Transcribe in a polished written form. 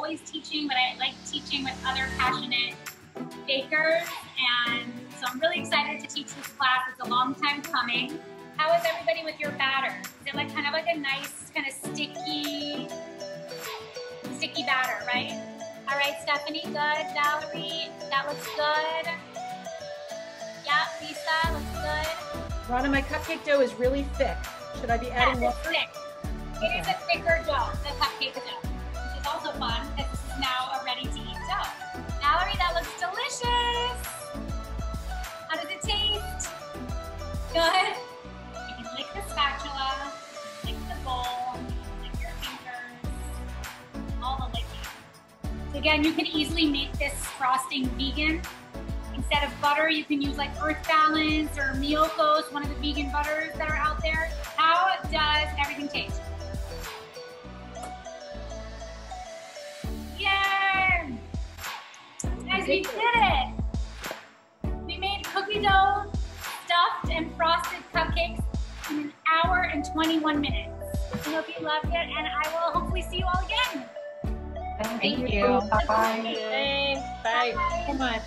always teaching, but I like teaching with other passionate bakers, and so I'm really excited to teach this class. It's a long time coming. How is everybody with your batter? Is it like kind of like a nice, kind of sticky batter, right? All right, Stephanie, good. Valerie, that looks good. Yeah, Lisa, looks good. Rana, my cupcake dough is really thick. Should I be adding more? It's thick. It is a thicker dough, the cupcake dough, which is also fun because this is now a ready-to-eat dough. Valerie, that looks delicious. How does it taste? Good. You can lick the spatula, lick the bowl, lick your fingers, all the licking. So again, you can easily make this frosting vegan. Instead of butter, you can use like Earth Balance or Miyoko's, one of the vegan butters that are out there. How does everything taste? Yay! Guys, we did it! We made cookie dough, stuffed and frosted cupcakes in an hour and 21 minutes. I hope you loved it, and I will hopefully see you all again. Thank you. Bye. Thanks. Bye. Bye so much.